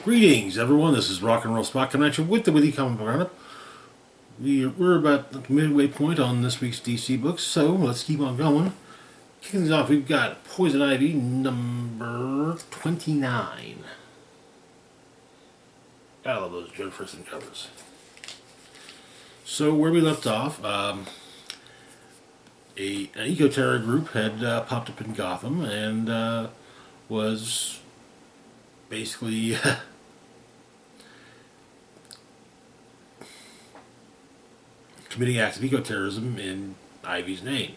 Greetings, everyone. This is Rock and Roll Spot coming at you with the Witty Comic Book Roundup. We're about the midway point on this week's DC books, so let's keep on going. Kicking things off, we've got Poison Ivy number 29. I love those Joe Friston covers. So where we left off, an eco-terror group had popped up in Gotham and was basically committing acts of eco-terrorism in Ivy's name.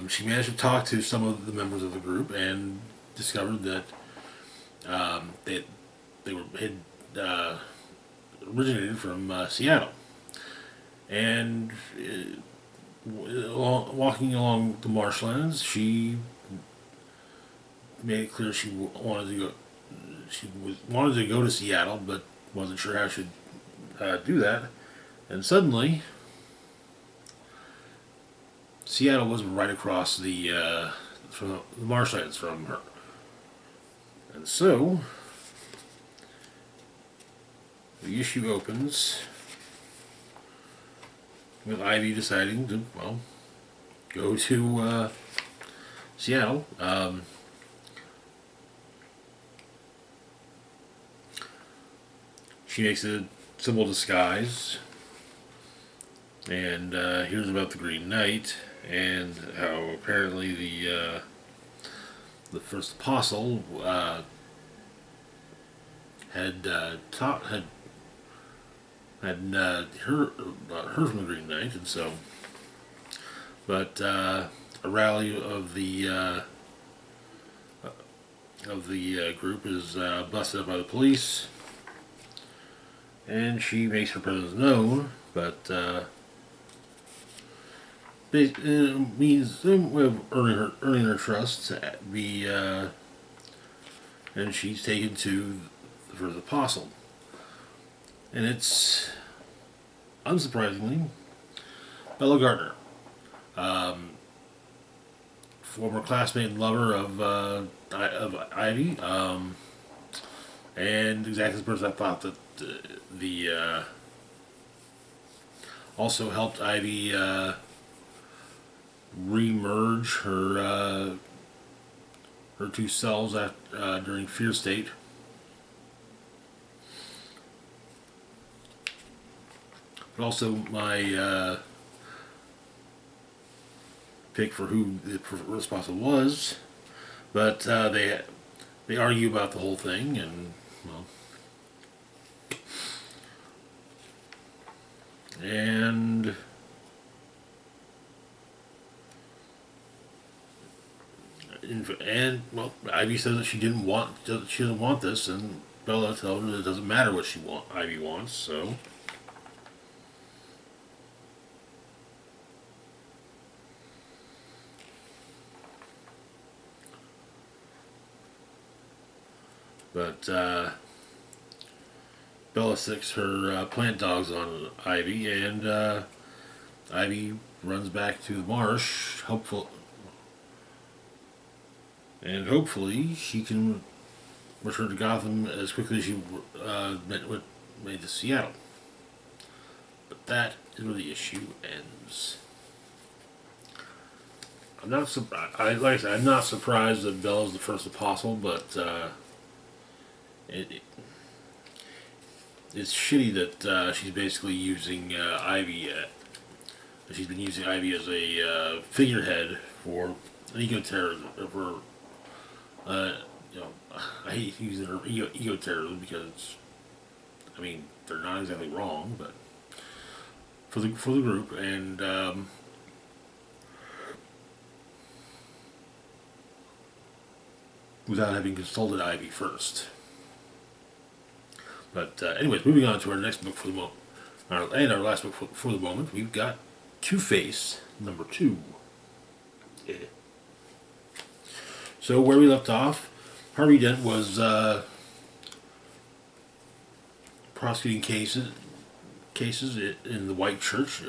She managed to talk to some of the members of the group and discovered that they had originated from Seattle. And walking along the marshlands, she made it clear she wanted to go. Wanted to go to Seattle, but wasn't sure how she should do that. And suddenly, Seattle was right across from the marshlands from her. And so, the issue opens with Ivy deciding to, well, go to Seattle. She makes a simple disguise and hears about the Green Knight and how apparently the first apostle had heard from the Green Knight, and so, but a rally of the group is busted up by the police, and she makes her presence known, but it means some way of earning her trust to be, and she's taken to the first apostle, and it's unsurprisingly Bella Gardner, former classmate and lover of Ivy, and exactly the person I thought that the also helped Ivy re-merge her two selves during Fear State. But also my pick for who the responsible was. But they argue about the whole thing, and well, and well, Ivy says that she doesn't want this, and Bella tells her that it doesn't matter what Ivy wants. So, but Bella sticks her plant dogs on Ivy, and Ivy runs back to the marsh, hopefully she can return to Gotham as quickly as she made to Seattle. But that is where the issue ends. I'm not I'm not surprised that Bella's the first apostle, but it's shitty that she's basically using Ivy. She's been using Ivy as a figurehead for eco-terrorism. You know, I hate using her eco-terrorism because, I mean, they're not exactly wrong, but for the group, and without having consulted Ivy first. But anyways, moving on to our next book for the moment, and our last book for the moment, we've got Two-Face number 2. Yeah. So where we left off, Harvey Dent was prosecuting cases in the White Church,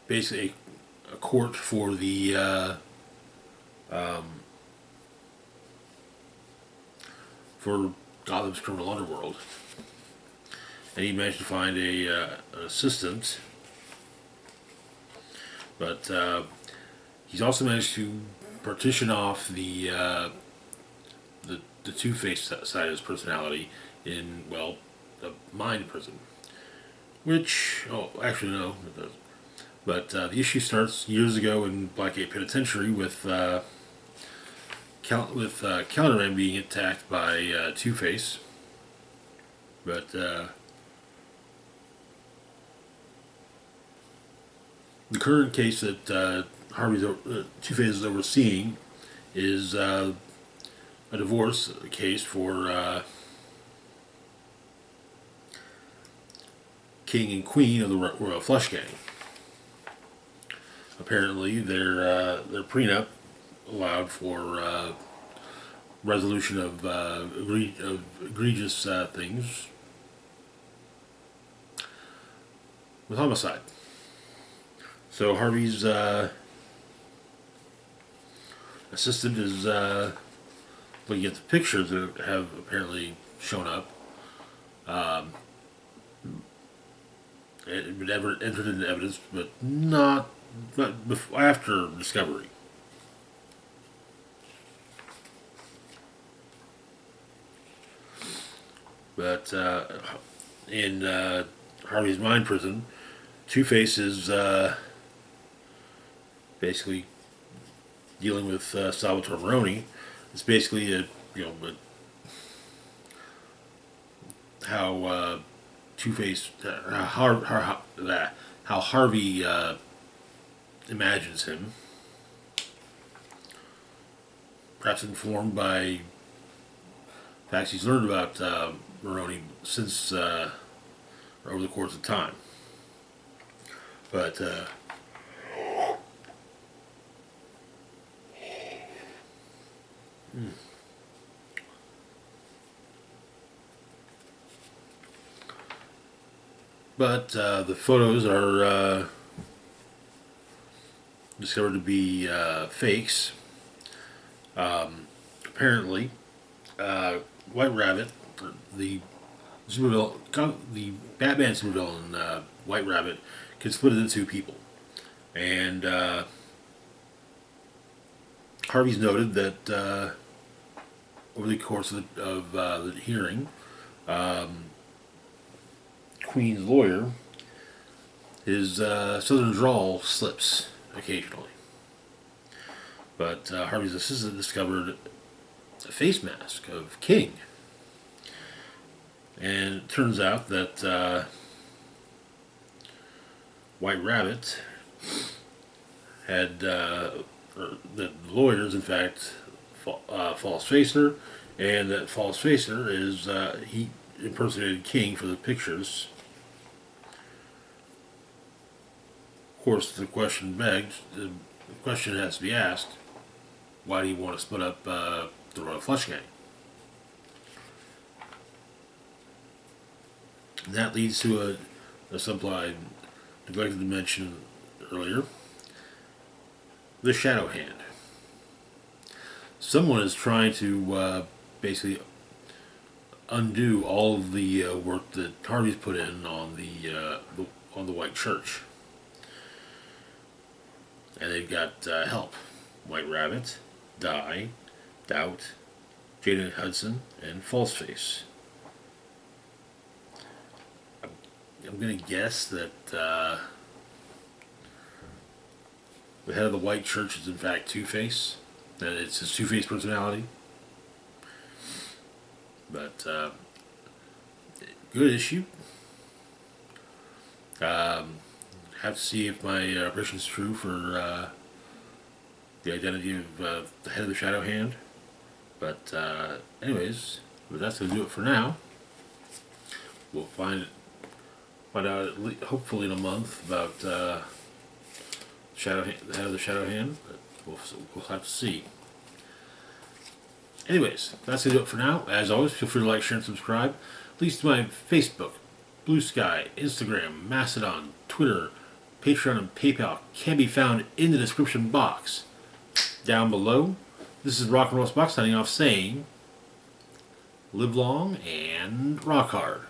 basically a court for the for Gotham's criminal underworld. And he managed to find an assistant, but he's also managed to partition off the Two-Face side of his personality in, well, a mind prison. Which, oh, actually no, it doesn't. But the issue starts years ago in Blackgate Penitentiary with Calendar Man being attacked by Two-Face. But the current case that Two-Face is overseeing is a divorce case for King and Queen of the Royal Flush Gang. Apparently, their prenup allowed for resolution of egregious things with homicide. So Harvey's assistant is looking at the pictures that have apparently shown up. It had never entered into evidence, but not before, after discovery. But in Harvey's mind prison, Two-Face is basically dealing with Salvatore Maroni. It's basically how Two-Face, how Harvey imagines him, perhaps informed by facts he's learned about Maroni since over the course of time. But the photos are discovered to be fakes. Apparently, White Rabbit, the Batman supervillain White Rabbit, can split it into two people, and Harvey's noted that over the course of the hearing, Queen's lawyer, his southern drawl slips occasionally. But Harvey's assistant discovered a face mask of King. And it turns out that White Rabbit had, that the lawyers, in fact, false facer, and that false facer is, he impersonated King for the pictures. Of course, the question has to be asked, why do you want to split up the Royal Flush Gang? And that leads to something I neglected to mention earlier, the Shadow Hand. Someone is trying to basically undo all of the work that Harvey's put in on the White Church. And they've got help. White Rabbit, Dye, Doubt, Jaden Hudson, and Falseface. I'm going to guess that the head of the White Church is in fact Two-Face. That it's his Two-Face personality. But good issue. Have to see if my impression is true for the identity of the head of the Shadow Hand. But anyways, that's going to do it for now. We'll find out hopefully in a month about the head of the Shadow Hand. But we'll have to see. Anyways, that's going to do it for now. As always, feel free to like, share, and subscribe. Links to my Facebook, Blue Sky, Instagram, Mastodon, Twitter, Patreon, and PayPal can be found in the description box down below. This is Rock and Roll Spock signing off saying, live long and rock hard.